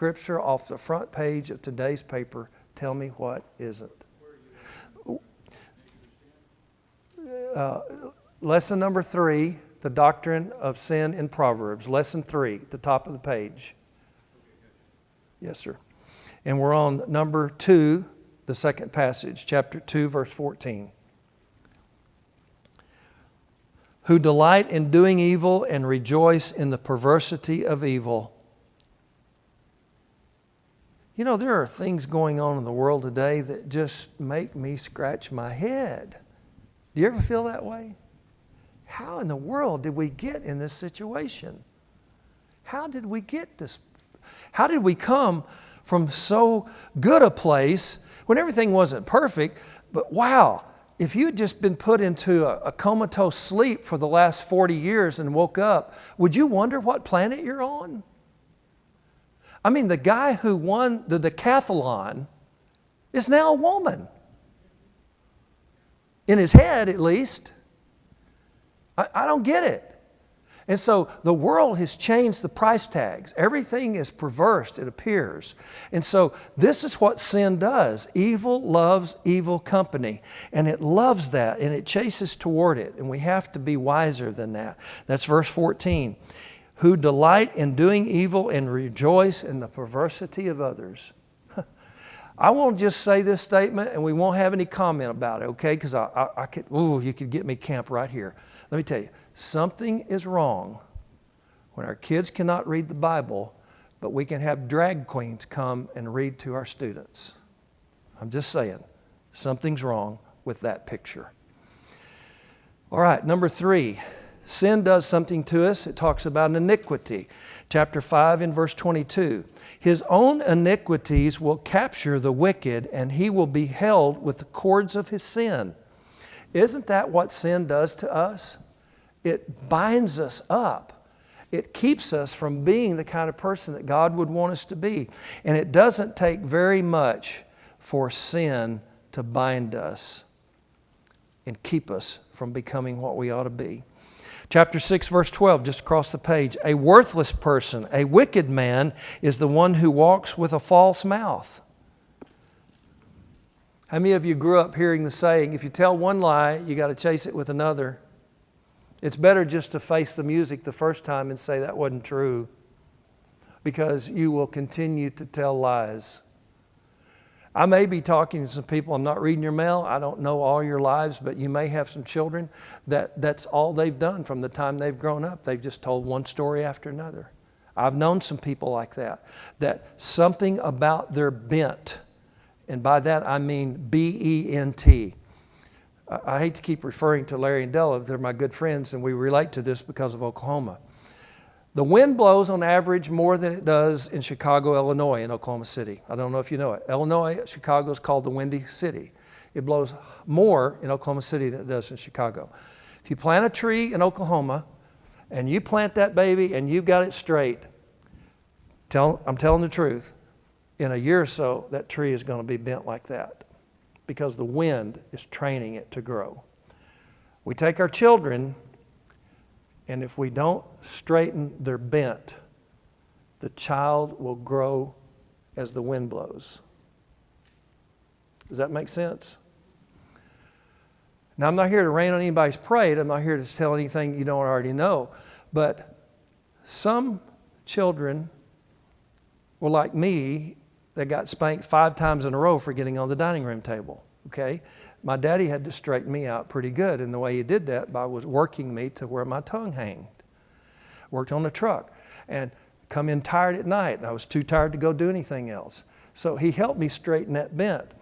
scripture off the front page of today's paper. Tell me what isn't. Lesson number 3, the doctrine of sin in Proverbs. Lesson 3, at the top of the page. Yes, sir. And we're on number 2, the second passage, chapter 2, verse 14. Who delight in doing evil and rejoice in the perversity of evil. You know, there are things going on in the world today that just make me scratch my head. Do you ever feel that way? How in the world did we get in this situation? How did we get this? How did we come from so good a place when everything wasn't perfect, but wow, if you had just been put into a comatose sleep for the last 40 years and woke up, would you wonder what planet you're on? I mean, the guy who won the decathlon is now a woman. In his head, at least. I don't get it. And so the world has changed the price tags. Everything is perverse, it appears. And so this is what sin does. Evil loves evil company. And it loves that, and it chases toward it. And we have to be wiser than that. That's verse 14. Who delight in doing evil and rejoice in the perversity of others. I won't just say this statement and we won't have any comment about it, okay? Because you could get me camped right here. Let me tell you, something is wrong when our kids cannot read the Bible, but we can have drag queens come and read to our students. I'm just saying, something's wrong with that picture. All right, number 3, sin does something to us. It talks about an iniquity. Chapter 5 in verse 22. His own iniquities will capture the wicked, and he will be held with the cords of his sin. Isn't that what sin does to us? It binds us up. It keeps us from being the kind of person that God would want us to be. And it doesn't take very much for sin to bind us and keep us from becoming what we ought to be. Chapter 6, verse 12, just across the page. A worthless person, a wicked man, is the one who walks with a false mouth. How many of you grew up hearing the saying, if you tell one lie, you got to chase it with another? It's better just to face the music the first time and say that wasn't true, because you will continue to tell lies. I may be talking to some people, I'm not reading your mail, I don't know all your lives, but you may have some children that's all they've done from the time they've grown up. They've just told one story after another. I've known some people like that something about their bent, and by that I mean B-E-N-T. I hate to keep referring to Larry and Della, they're my good friends, and we relate to this because of Oklahoma. The wind blows on average more than it does in Chicago, Illinois, and Oklahoma City. I don't know if you know it. Illinois, Chicago is called the Windy City. It blows more in Oklahoma City than it does in Chicago. If you plant a tree in Oklahoma and you plant that baby and you've got it straight, I'm telling the truth, in a year or so, that tree is going to be bent like that because the wind is training it to grow. We take our children, and if we don't straighten their bent, the child will grow as the wind blows. Does that make sense? Now, I'm not here to rain on anybody's parade. I'm not here to tell anything you don't already know. But some children were like me that got spanked 5 times in a row for getting on the dining room table. Okay? My daddy had to straighten me out pretty good, and the way he did that by was working me to where my tongue hanged. Worked on the truck and come in tired at night, and I was too tired to go do anything else. So he helped me straighten that bent.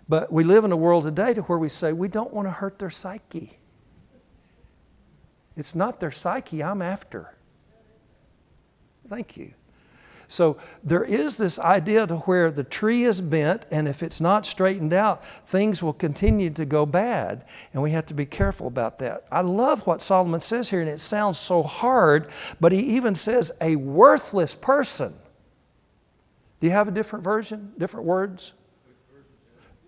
But we live in a world today to where we say we don't want to hurt their psyche. It's not their psyche I'm after. Thank you. So there is this idea to where the tree is bent, and if it's not straightened out, things will continue to go bad, and we have to be careful about that. I love what Solomon says here, and it sounds so hard, but he even says a worthless person. Do you have a different version, different words?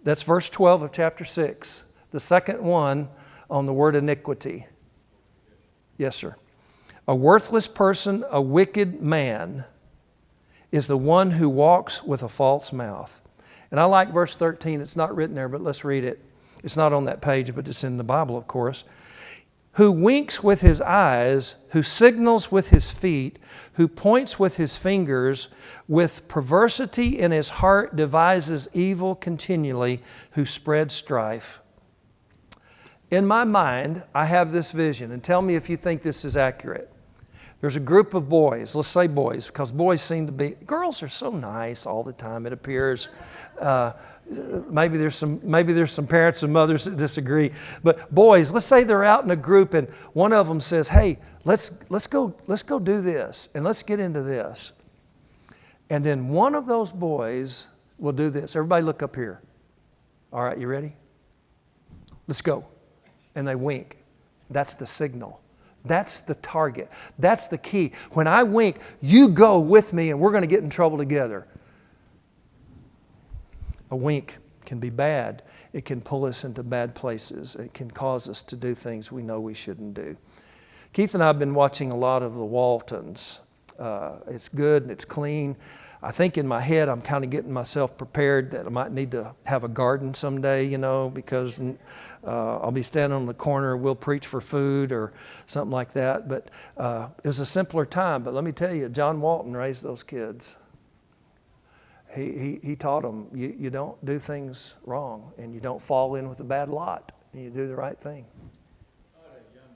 That's verse 12 of chapter 6, the second one on the word iniquity. Yes, sir. A worthless person, a wicked man, is the one who walks with a false mouth. And I like verse 13. It's not written there, but let's read it. It's not on that page, but it's in the Bible, of course. Who winks with his eyes, who signals with his feet, who points with his fingers, with perversity in his heart devises evil continually, who spreads strife. In my mind, I have this vision, and tell me if you think this is accurate. There's a group of boys, let's say boys, because boys seem to be, girls are so nice all the time, it appears. Maybe there's some parents and mothers that disagree, but boys, let's say they're out in a group and one of them says, hey, let's go do this and let's get into this. And then one of those boys will do this. Everybody look up here. All right, you ready? Let's go. And they wink. That's the signal. That's the target. That's the key. When I wink, you go with me and we're going to get in trouble together. A wink can be bad. It can pull us into bad places. It can cause us to do things we know we shouldn't do. Keith and I have been watching a lot of the Waltons. It's good and it's clean. I think in my head I'm kind of getting myself prepared that I might need to have a garden someday, because I'll be standing on the corner, we'll preach for food or something like that. But it was a simpler time. But let me tell you, John Walton raised those kids. He taught them, you don't do things wrong and you don't fall in with a bad lot and you do the right thing. I had a young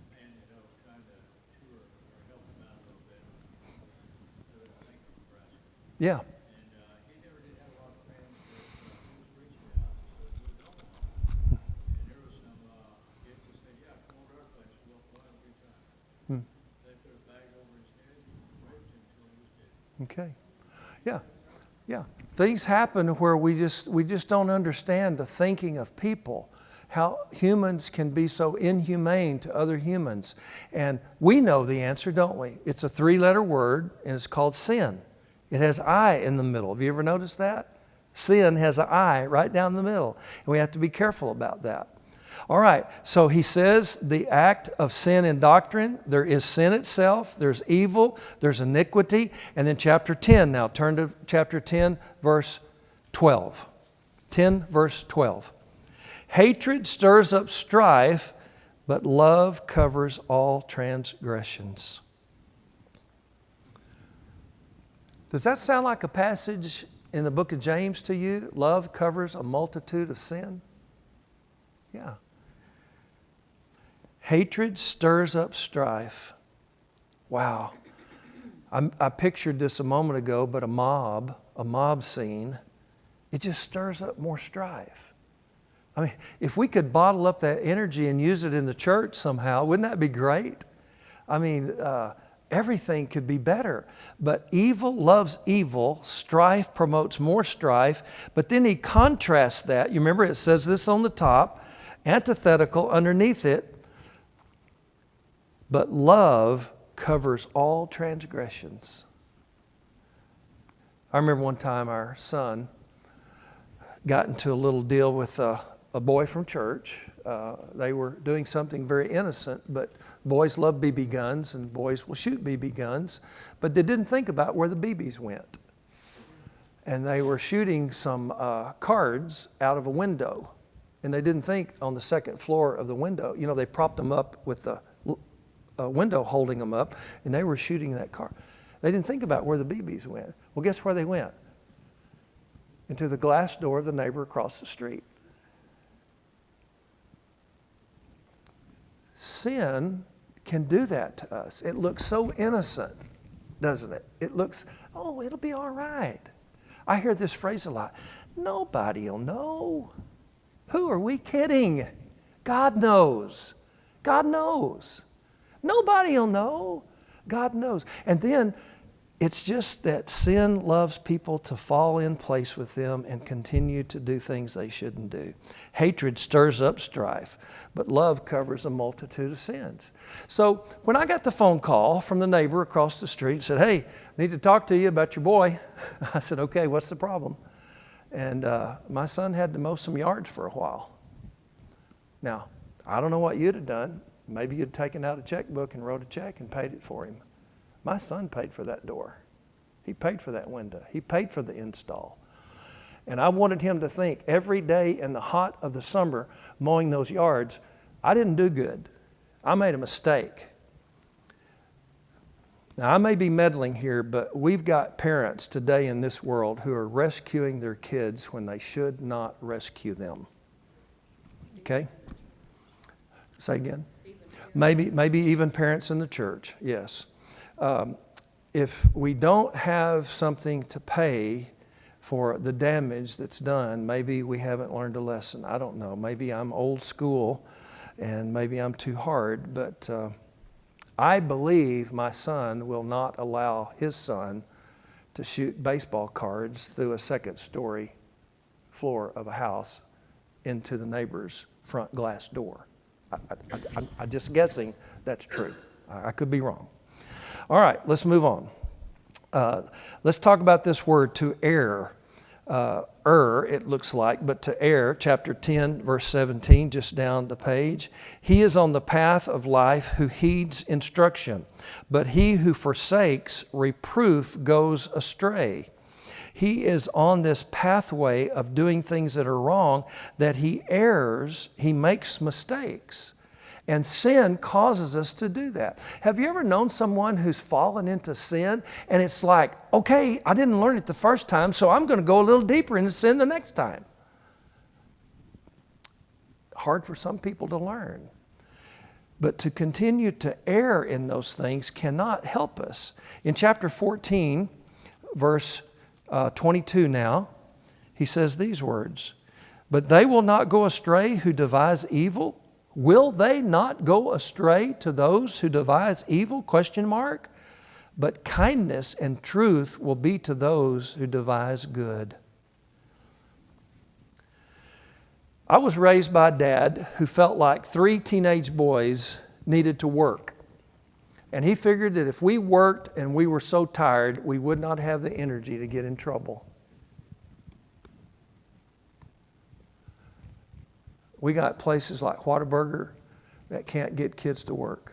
man that I was trying to tour or help him out a little bit. I think in Nebraska. Yeah. And he never did have a lot of friends, but he was reaching out. So he was and there was some kids that said, yeah, come over to our place. We'll have a good time. They put a bag over his head and raped him until he was dead. Okay. Yeah. Yeah. Things happen where we just don't understand the thinking of people, how humans can be so inhumane to other humans. And we know the answer, don't we? It's a 3-letter word and it's called sin. It has I in the middle. Have you ever noticed that? Sin has an I right down the middle. And we have to be careful about that. All right, so he says the act of sin and doctrine, there is sin itself, there's evil, there's iniquity, and then chapter 10. Now turn to chapter 10, verse 12. 10, verse 12. Hatred stirs up strife, but love covers all transgressions. Does that sound like a passage in the book of James to you? Love covers a multitude of sin? Yeah. Hatred stirs up strife. Wow. I pictured this a moment ago, but a mob scene, it just stirs up more strife. I mean, if we could bottle up that energy and use it in the church somehow, wouldn't that be great? I mean, everything could be better. But evil loves evil. Strife promotes more strife. But then he contrasts that. You remember it says this on the top, antithetical underneath it. But love covers all transgressions. I remember one time our son got into a little deal with a boy from church. They were doing something very innocent, but boys love BB guns and boys will shoot BB guns, but they didn't think about where the BBs went. And they were shooting some cards out of a window, and they didn't think on the second floor of the window. They propped them up with the window holding them up, and they were shooting that car. They didn't think about where the BBs went. Well, guess where they went? Into the glass door of the neighbor across the street. Sin can do that to us. It looks so innocent, doesn't it? It looks, oh, it'll be all right. I hear this phrase a lot. Nobody will know. Who are we kidding? God knows. God knows. Nobody will know. God knows. And then it's just that sin loves people to fall in place with them and continue to do things they shouldn't do. Hatred stirs up strife, but love covers a multitude of sins. So when I got the phone call from the neighbor across the street, said, hey, I need to talk to you about your boy. I said, okay, what's the problem? And my son had to mow some yards for a while. Now, I don't know what you'd have done. Maybe you'd taken out a checkbook and wrote a check and paid it for him. My son paid for that door. He paid for that window. He paid for the install. And I wanted him to think every day in the hot of the summer mowing those yards, I didn't do good. I made a mistake. Now, I may be meddling here, but we've got parents today in this world who are rescuing their kids when they should not rescue them. Okay? Say again? Maybe even parents in the church, yes. If we don't have something to pay for the damage that's done, maybe we haven't learned a lesson. I don't know. Maybe I'm old school and maybe I'm too hard, but I believe my son will not allow his son to shoot baseball cards through a second-story floor of a house into the neighbor's front glass door. I'm just guessing that's true. I could be wrong. All right, let's move on. Let's talk about this word, to err. It looks like, but to err, chapter 10, verse 17, just down the page. He is on the path of life who heeds instruction, but he who forsakes reproof goes astray. He is on this pathway of doing things that are wrong, that he errs, he makes mistakes. And sin causes us to do that. Have you ever known someone who's fallen into sin and it's like, okay, I didn't learn it the first time, so I'm going to go a little deeper into sin the next time? Hard for some people to learn. But to continue to err in those things cannot help us. In chapter 14, verse 22 now, he says these words, "But they will not go astray who devise evil." Will they not go astray to those who devise evil? ? But kindness and truth will be to those who devise good. I was raised by a dad who felt like 3 teenage boys needed to work. And he figured that if we worked and we were so tired, we would not have the energy to get in trouble. We got places like Whataburger that can't get kids to work.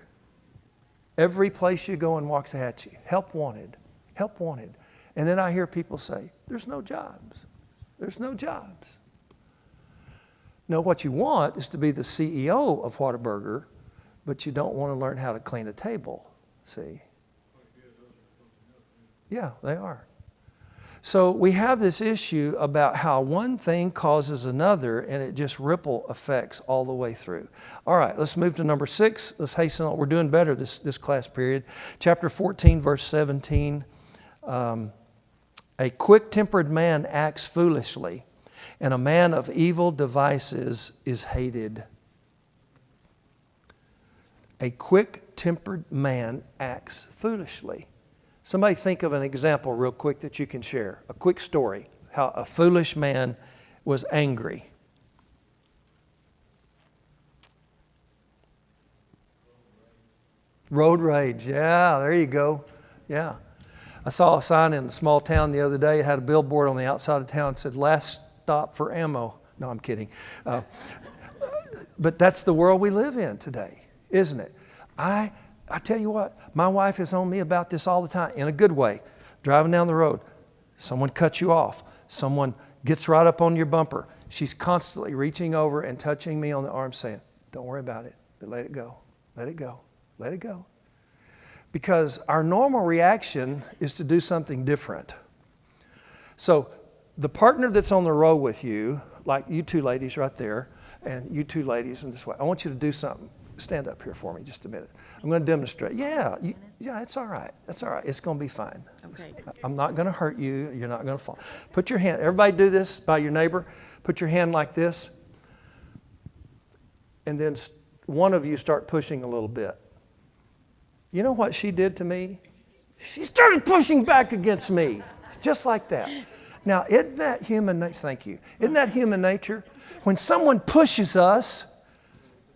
Every place you go in Waxahachie, help wanted, help wanted. And then I hear people say, there's no jobs. There's no jobs. No, what you want is to be the CEO of Whataburger, but you don't want to learn how to clean a table, see? Yeah, they are. So we have this issue about how one thing causes another, and it just ripple effects all the way through. All right, let's move to number 6. Let's hasten on. We're doing better this class period. Chapter 14, verse 17. A quick-tempered man acts foolishly, and a man of evil devices is hated. A quick-tempered man acts foolishly. Somebody think of an example real quick that you can share. A quick story, how a foolish man was angry. Road rage, yeah, there you go. Yeah. I saw a sign in a small town the other day. It had a billboard on the outside of town that said, "Last stop for ammo." No, I'm kidding. But that's the world we live in today, isn't it? I tell you what, my wife is on me about this all the time, in a good way. Driving down the road, someone cuts you off. Someone gets right up on your bumper. She's constantly reaching over and touching me on the arm saying, "Don't worry about it, but let it go, let it go, let it go." Because our normal reaction is to do something different. So the partner that's on the road with you, like you two ladies right there, and you two ladies in this way, I want you to do something. Stand up here for me just a minute. I'm going to demonstrate. Yeah, it's all right. That's all right. It's going to be fine. Okay. I'm not going to hurt you. You're not going to fall. Put your hand, everybody do this by your neighbor. Put your hand like this. And then one of you start pushing a little bit. You know what she did to me? She started pushing back against me, just like that. Now, isn't that human nature? Thank you. Isn't that human nature? When someone pushes us,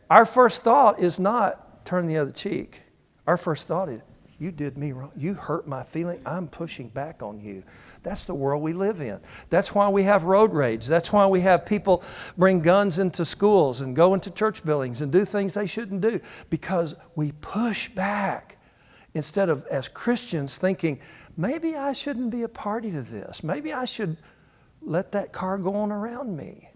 our first thought is not turn the other cheek. Our first thought is, you did me wrong. You hurt my feeling. I'm pushing back on you. That's the world we live in. That's why we have road rage. That's why we have people bring guns into schools and go into church buildings and do things they shouldn't do, because we push back instead of, as Christians, thinking, maybe I shouldn't be a party to this. Maybe I should let that car go on around me.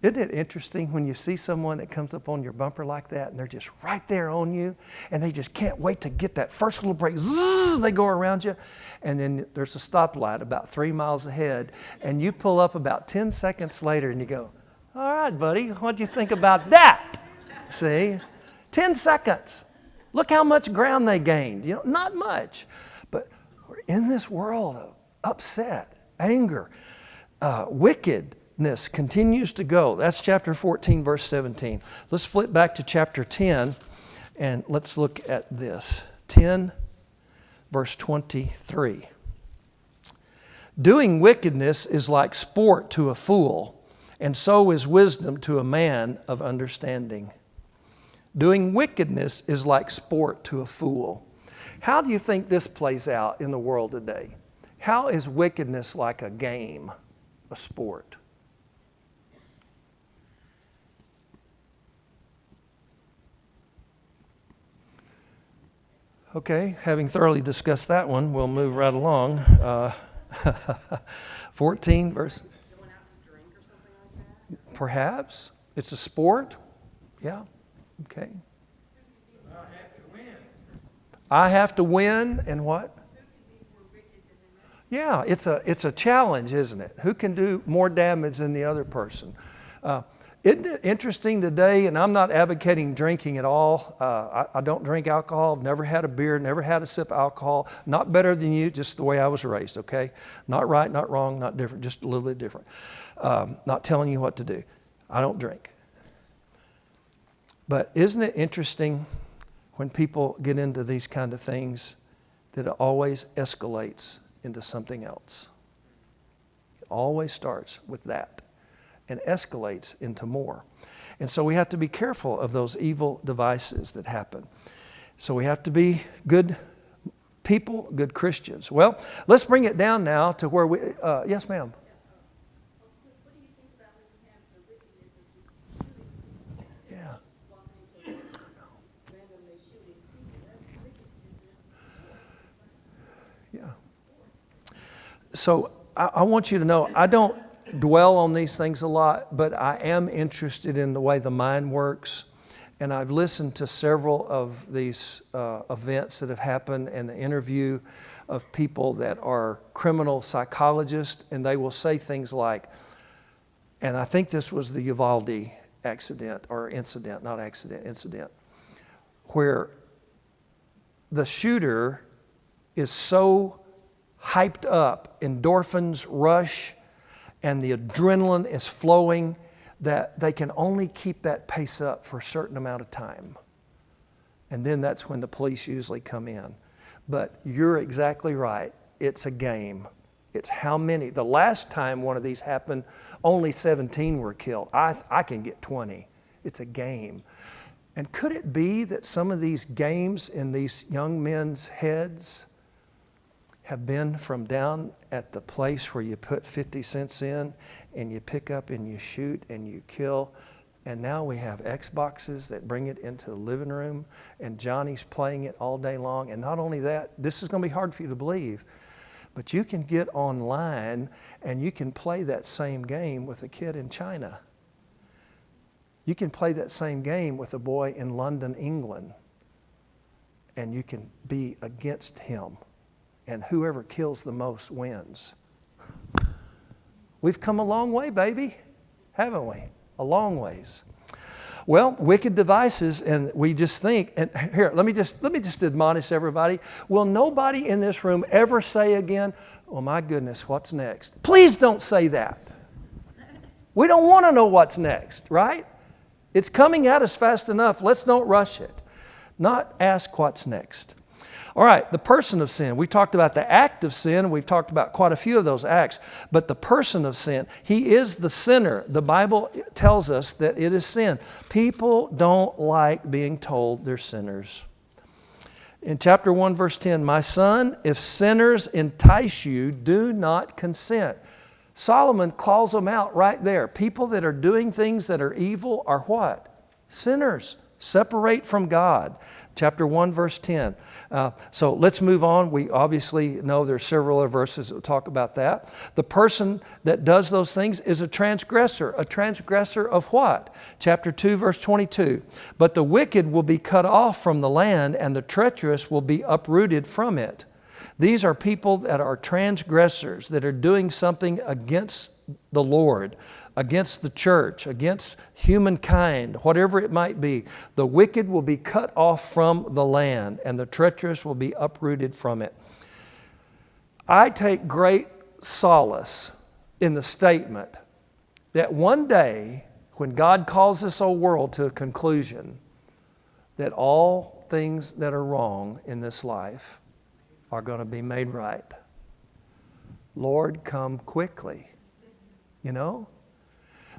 Isn't it interesting when you see someone that comes up on your bumper like that and they're just right there on you and they just can't wait to get that first little break. Zzz, they go around you, and then there's a stoplight about 3 miles ahead, and you pull up about 10 seconds later and you go, all right, buddy, what'd you think about that? See? 10 seconds. Look how much ground they gained. You know, not much. But we're in this world of upset, anger, wickedness continues to go. That's chapter 14, verse 17. Let's flip back to chapter 10 and let's look at this. 10, verse 23. Doing wickedness is like sport to a fool, and so is wisdom to a man of understanding. Doing wickedness is like sport to a fool. How do you think this plays out in the world today? How is wickedness like a game, a sport? Okay, having thoroughly discussed that one, we'll move right along. 14 verse. Going out to drink or something like that? Perhaps. It's a sport. Yeah. Okay. I have to win, and what? Yeah, it's a challenge, isn't it? Who can do more damage than the other person? Isn't it interesting today, and I'm not advocating drinking at all. I don't drink alcohol. I've never had a beer, never had a sip of alcohol. Not better than you, just the way I was raised, okay? Not right, not wrong, not different, just a little bit different. Not telling you what to do. I don't drink. But isn't it interesting when people get into these kind of things that it always escalates into something else? It always starts with that and escalates into more. And so we have to be careful of those evil devices that happen. So we have to be good people, good Christians. Well, let's bring it down now to where we, yes ma'am. What do you think about when you have the wickedness of just shooting? Yeah. Walking into randomly shooting people. That's wickedness. Yeah. So I want you to know, I don't dwell on these things a lot, but I am interested in the way the mind works. And I've listened to several of these events that have happened and the interview of people that are criminal psychologists, and they will say things like, and I think this was the Uvalde accident or incident, not accident, incident, where the shooter is so hyped up, endorphins rush, and the adrenaline is flowing that they can only keep that pace up for a certain amount of time. And then that's when the police usually come in. But you're exactly right. It's a game. It's how many. The last time one of these happened, only 17 were killed. I can get 20. It's a game. And could it be that some of these games in these young men's heads have been from down at the place where you put 50 cents in and you pick up and you shoot and you kill, and now we have Xboxes that bring it into the living room, and Johnny's playing it all day long. And not only that, this is going to be hard for you to believe, but you can get online and you can play that same game with a kid in China. You can play that same game with a boy in London, England, and you can be against him. And whoever kills the most wins. We've come a long way, baby, haven't we? A long ways. Well, wicked devices, and we just think, and here, let me just admonish everybody. Will nobody in this room ever say again, oh my goodness, what's next? Please don't say that. We don't want to know what's next, right? It's coming at us fast enough. Let's don't rush it. Not ask what's next. All right, the person of sin. We talked about the act of sin. We've talked about quite a few of those acts. But the person of sin, he is the sinner. The Bible tells us that it is sin. People don't like being told they're sinners. In chapter 1, verse 10, my son, if sinners entice you, do not consent. Solomon calls them out right there. People that are doing things that are evil are what? Sinners. Separate from God. Chapter 1, verse 10. So let's move on. We obviously know there's several other verses that will talk about that. The person that does those things is a transgressor. A transgressor of what? Chapter 2, verse 22. But the wicked will be cut off from the land, and the treacherous will be uprooted from it. These are people that are transgressors, that are doing something against the Lord, against the church, against humankind, whatever it might be. The wicked will be cut off from the land, and the treacherous will be uprooted from it. I take great solace in the statement that one day, when God calls this old world to a conclusion, that all things that are wrong in this life are going to be made right. Lord, come quickly. You know?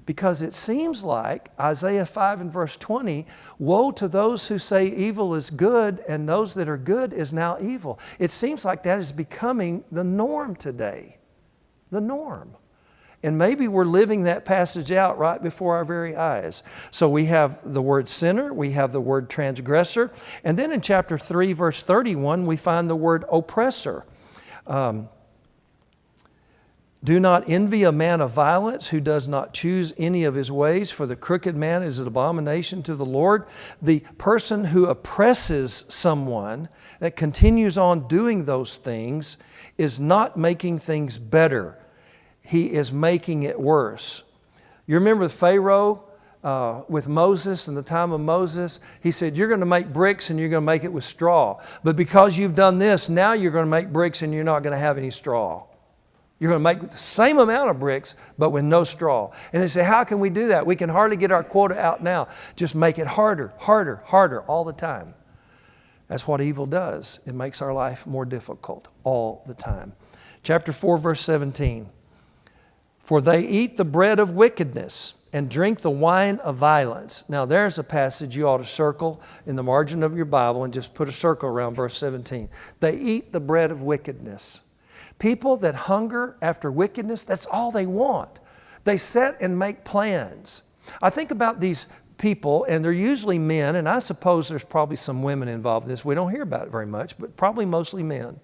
Because it seems like Isaiah 5 and verse 20, woe to those who say evil is good and those that are good is now evil. It seems like that is becoming the norm today. The norm. And maybe we're living that passage out right before our very eyes. So we have the word sinner, we have the word transgressor, and then in chapter 3, verse 31, we find the word oppressor. Do not envy a man of violence who does not choose any of his ways, for the crooked man is an abomination to the Lord. The person who oppresses someone, that continues on doing those things, is not making things better. He is making it worse. You remember Pharaoh with Moses in the time of Moses? He said, you're going to make bricks and you're going to make it with straw. But because you've done this, now you're going to make bricks and you're not going to have any straw. You're going to make the same amount of bricks, but with no straw. And they say, how can we do that? We can hardly get our quota out now. Just make it harder, harder, harder all the time. That's what evil does. It makes our life more difficult all the time. Chapter 4, verse 17. For they eat the bread of wickedness and drink the wine of violence. Now there's a passage you ought to circle in the margin of your Bible and just put a circle around verse 17. They eat the bread of wickedness. People that hunger after wickedness, that's all they want. They set and make plans. I think about these people, and they're usually men, and I suppose there's probably some women involved in this. We don't hear about it very much, but probably mostly men,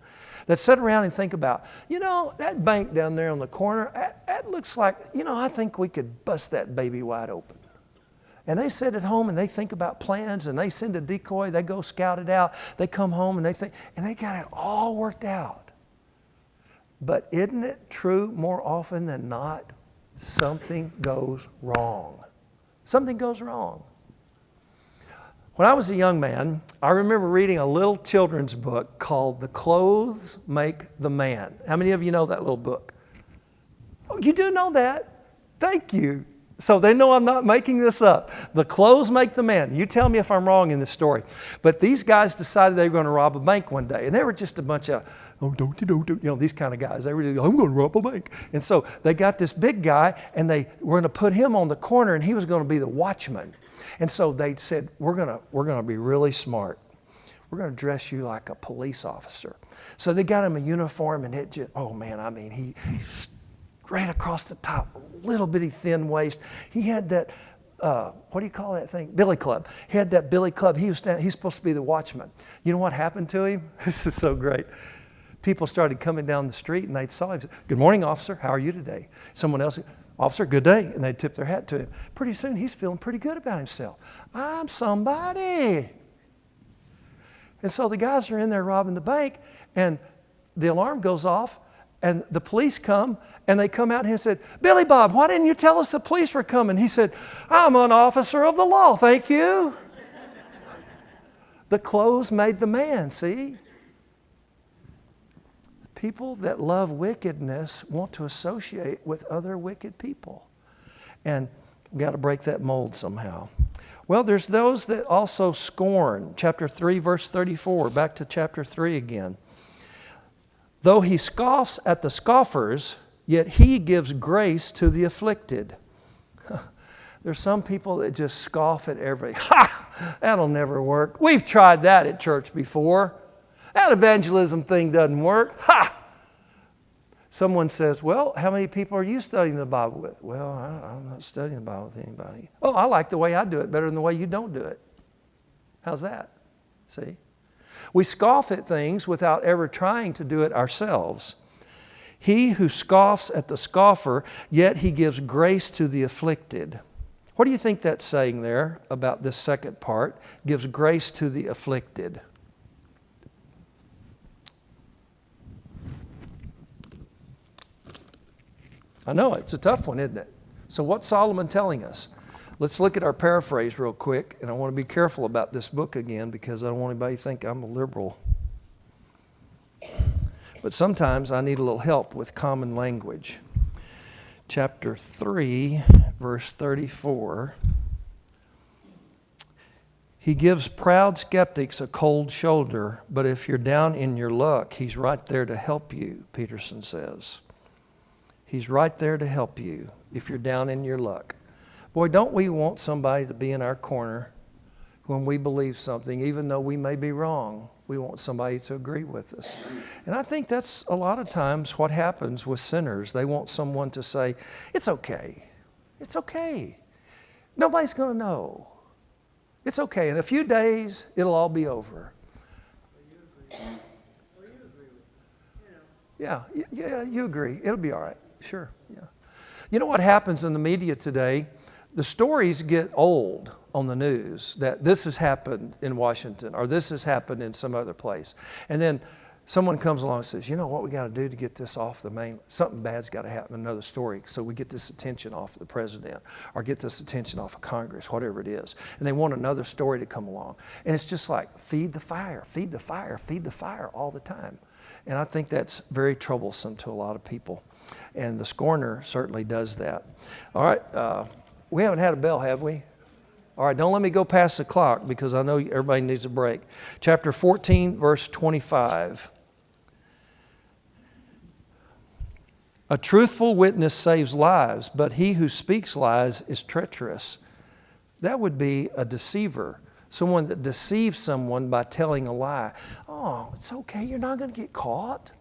that sit around and think about, you know, that bank down there on the corner, that looks like, you know, I think we could bust that baby wide open. And they sit at home and they think about plans, and they send a decoy, they go scout it out, they come home and they think, and they got it all worked out. But isn't it true more often than not, something goes wrong? Something goes wrong. When I was a young man, I remember reading a little children's book called The Clothes Make the Man. How many of you know that little book? Oh, you do know that? Thank you. So they know I'm not making this up. The clothes make the man. You tell me if I'm wrong in this story. But these guys decided they were going to rob a bank one day. And they were just a bunch of, these kind of guys. They were just, I'm going to rob a bank. And so they got this big guy, and they were going to put him on the corner, and he was going to be the watchman. And so they said, we're going to be really smart. We're going to dress you like a police officer. So they got him a uniform, and it just, he's right across the top, little bitty thin waist. He had that, what do you call that thing? Billy club. He had that billy club. He's supposed to be the watchman. You know what happened to him? This is so great. People started coming down the street and they saw him. Good morning, officer. How are you today? Someone else, officer, good day. And they'd tip their hat to him. Pretty soon he's feeling pretty good about himself. I'm somebody. And so the guys are in there robbing the bank, and the alarm goes off, and the police come, and they come out and he said, Billy Bob, why didn't you tell us the police were coming? He said, I'm an officer of the law, thank you. The clothes made the man, see? People that love wickedness want to associate with other wicked people. And we've got to break that mold somehow. Well, there's those that also scorn. Chapter 3, verse 34. Back to chapter 3 again. Though he scoffs at the scoffers, yet he gives grace to the afflicted. There's some people that just scoff at everything. Ha! That'll never work. We've tried that at church before. That evangelism thing doesn't work. Ha! Someone says, well, how many people are you studying the Bible with? Well, I'm not studying the Bible with anybody. Oh, I like the way I do it better than the way you don't do it. How's that? See? We scoff at things without ever trying to do it ourselves. He who scoffs at the scoffer, yet he gives grace to the afflicted. What do you think that's saying there about this second part? Gives grace to the afflicted. I know, it's a tough one, isn't it? So what's Solomon telling us? Let's look at our paraphrase real quick, and I want to be careful about this book again because I don't want anybody to think I'm a liberal. But sometimes I need a little help with common language. Chapter 3, verse 34. He gives proud skeptics a cold shoulder, but if you're down in your luck, he's right there to help you, Peterson says. He's right there to help you if you're down in your luck. Boy, don't we want somebody to be in our corner when we believe something, even though we may be wrong. We want somebody to agree with us. And I think that's a lot of times what happens with sinners. They want someone to say, it's okay. It's okay. Nobody's going to know. It's okay. In a few days, it'll all be over. Yeah, you agree. It'll be all right. Sure, yeah. You know what happens in the media today? The stories get old on the news that this has happened in Washington or this has happened in some other place. And then someone comes along and says, you know what we got to do to get this off the main, something bad's got to happen, another story, so we get this attention off the president or get this attention off of Congress, whatever it is. And they want another story to come along. And it's just like, feed the fire, feed the fire, feed the fire all the time. And I think that's very troublesome to a lot of people. And the scorner certainly does that. All right, we haven't had a bell, have we? All right, don't let me go past the clock because I know everybody needs a break. Chapter 14, verse 25. A truthful witness saves lives, but he who speaks lies is treacherous. That would be a deceiver, someone that deceives someone by telling a lie. Oh, it's okay, you're not going to get caught.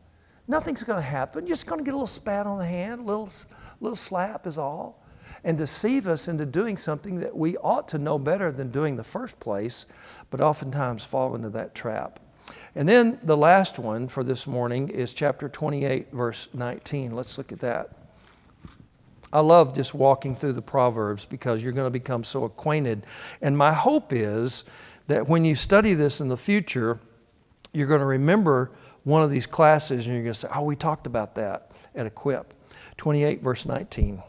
Nothing's going to happen. You're just going to get a little spat on the hand, a little slap is all. And deceive us into doing something that we ought to know better than doing in the first place, but oftentimes fall into that trap. And then the last one for this morning is chapter 28, verse 19. Let's look at that. I love just walking through the Proverbs because you're going to become so acquainted. And my hope is that when you study this in the future, you're going to remember one of these classes and you're going to say, oh, we talked about that at Equip. 28, verse 19.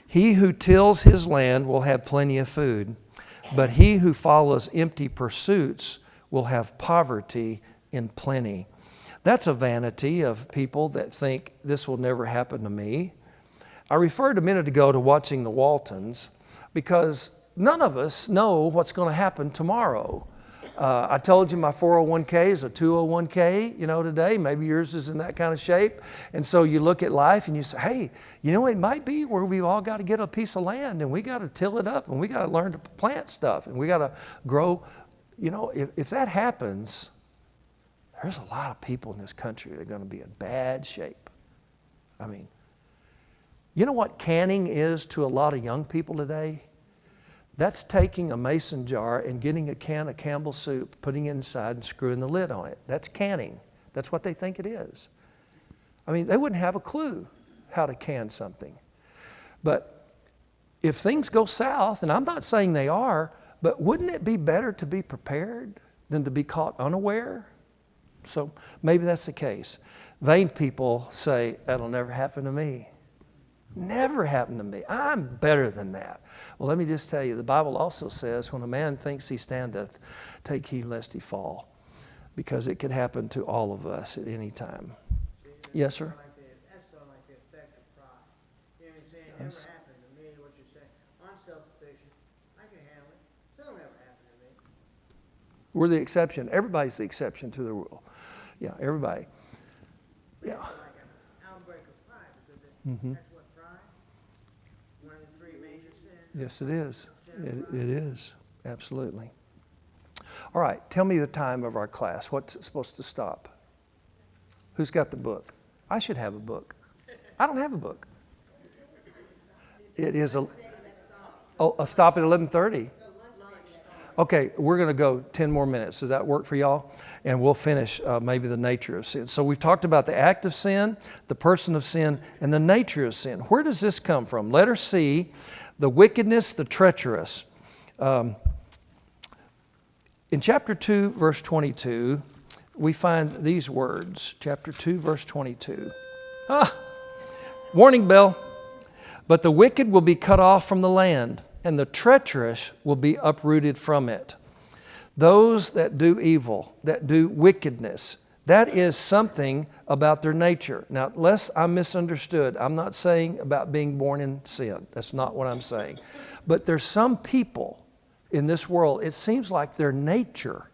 He who tills his land will have plenty of food, but he who follows empty pursuits will have poverty in plenty. That's a vanity of people that think this will never happen to me. I referred a minute ago to watching the Waltons because none of us know what's going to happen tomorrow. I told you my 401k is a 201k, today. Maybe yours is in that kind of shape. And so you look at life and you say, hey, it might be where we've all got to get a piece of land and we got to till it up and we got to learn to plant stuff and we got to grow. If that happens, there's a lot of people in this country that are going to be in bad shape. I mean, you know what canning is to a lot of young people today? That's taking a mason jar and getting a can of Campbell soup, putting it inside and screwing the lid on it. That's canning. That's what they think it is. I mean, they wouldn't have a clue how to can something. But if things go south, and I'm not saying they are, but wouldn't it be better to be prepared than to be caught unaware? So maybe that's the case. Vain people say, that'll never happen to me. Never happened to me. I'm better than that. Well, let me just tell you, the Bible also says, when a man thinks he standeth, take heed lest he fall, because it could happen to all of us at any time. Yes, sir? That's sort of like the effect of pride. You know what I'm saying? It never happened to me, what you're saying. I'm self-sufficient. I can handle it. So it'll never happen to me. We're the exception. Everybody's the exception to the rule. Yeah, everybody. Yeah. It's like an outbreak of pride because that's what pride, one of the three major sins. Yes, it is. It is. Absolutely. All right. Tell me the time of our class. What's it supposed to stop? Who's got the book? I should have a book. I don't have a book. It is a stop at 11:30. Okay, we're going to go 10 more minutes. Does that work for y'all? And we'll finish maybe the nature of sin. So we've talked about the act of sin, the person of sin, and the nature of sin. Where does this come from? Letter C, the wickedness, the treacherous. In chapter 2, verse 22, we find these words. Chapter 2, verse 22. Warning bell. But the wicked will be cut off from the land, and the treacherous will be uprooted from it. Those that do evil, that do wickedness, that is something about their nature. Now, lest I'm misunderstood, I'm not saying about being born in sin. That's not what I'm saying. But there's some people in this world, it seems like their nature,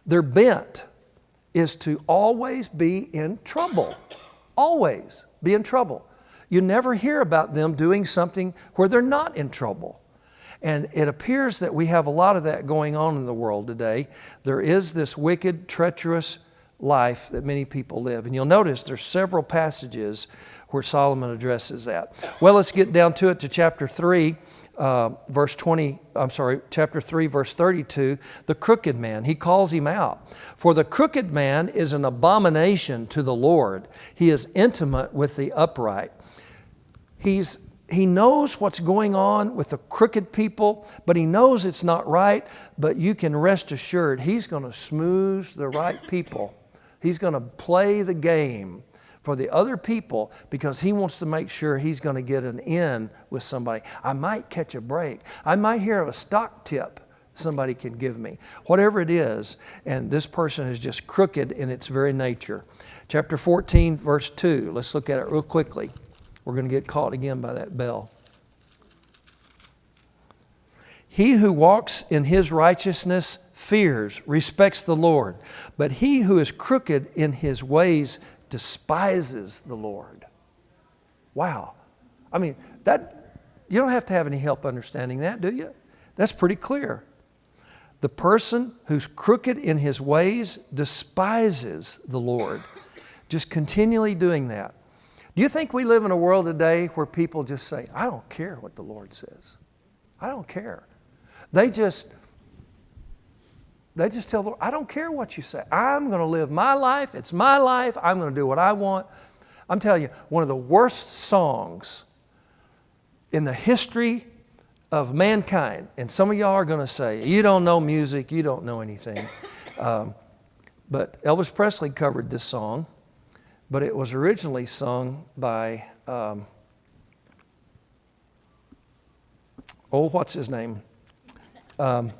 their bent is to always be in trouble. Always be in trouble. You never hear about them doing something where they're not in trouble. And it appears that we have a lot of that going on in the world today. There is this wicked, treacherous life that many people live. And you'll notice there's several passages where Solomon addresses that. Well, let's get down to it, to chapter 3, chapter 3, verse 32, the crooked man. He calls him out. For the crooked man is an abomination to the Lord. He is intimate with the upright. He knows what's going on with the crooked people, but he knows it's not right. But you can rest assured he's going to smooth the right people. He's going to play the game for the other people because he wants to make sure he's going to get an in with somebody. I might catch a break. I might hear of a stock tip somebody can give me. Whatever it is, and this person is just crooked in its very nature. Chapter 14, verse 2. Let's look at it real quickly. We're going to get caught again by that bell. He who walks in his righteousness fears, respects the Lord. But he who is crooked in his ways despises the Lord. Wow. I mean, that you don't have to have any help understanding that, do you? That's pretty clear. The person who's crooked in his ways despises the Lord. Just continually doing that. Do you think we live in a world today where people just say, I don't care what the Lord says. I don't care. They just tell the Lord, I don't care what you say. I'm going to live my life. It's my life. I'm going to do what I want. I'm telling you, one of the worst songs in the history of mankind, and some of y'all are going to say, you don't know music, you don't know anything. But Elvis Presley covered this song. But it was originally sung by, what's his name? I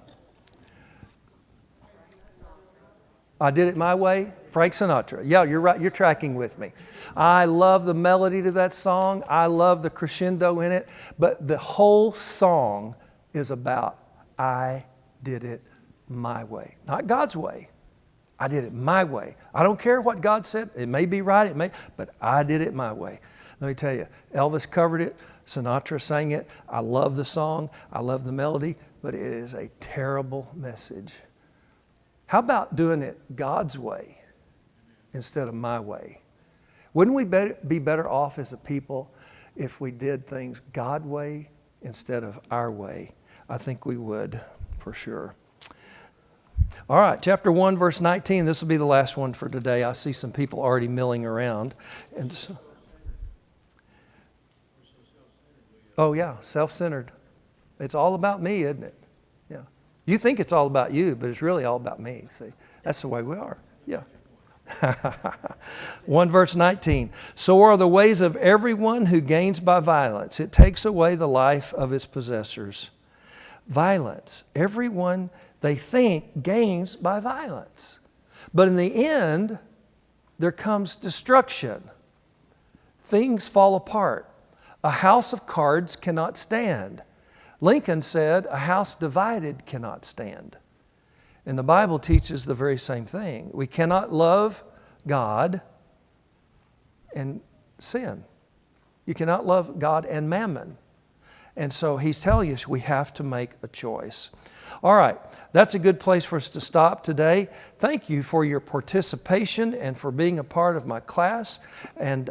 Did It My Way? Frank Sinatra. Yeah, you're right. You're tracking with me. I love the melody to that song. I love the crescendo in it. But the whole song is about, I did it my way. Not God's way. I did it my way. I don't care what God said. It may be right, but I did it my way. Let me tell you, Elvis covered it. Sinatra sang it. I love the song. I love the melody, but it is a terrible message. How about doing it God's way instead of my way? Wouldn't we be better off as a people if we did things God's way instead of our way? I think we would, for sure. All right, chapter 1, verse 19. This will be the last one for today. I see some people already milling around. And so, oh, yeah, self-centered. It's all about me, isn't it? Yeah. You think it's all about you, but it's really all about me. See, that's the way we are. Yeah. 1 verse 19. So are the ways of everyone who gains by violence. It takes away the life of its possessors. Violence. Everyone, they think, gains by violence. But in the end, there comes destruction. Things fall apart. A house of cards cannot stand. Lincoln said, a house divided cannot stand. And the Bible teaches the very same thing. We cannot love God and sin. You cannot love God and mammon. And so he's telling us we have to make a choice. All right, that's a good place for us to stop today. Thank you for your participation and for being a part of my class. And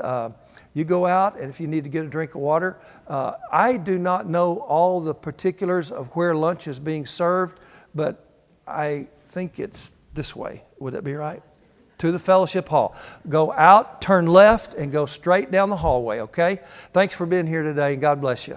You go out, and if you need to get a drink of water, I do not know all the particulars of where lunch is being served, but I think it's this way. Would that be right? To the fellowship hall. Go out, turn left, and go straight down the hallway, okay? Thanks for being here today, and God bless you.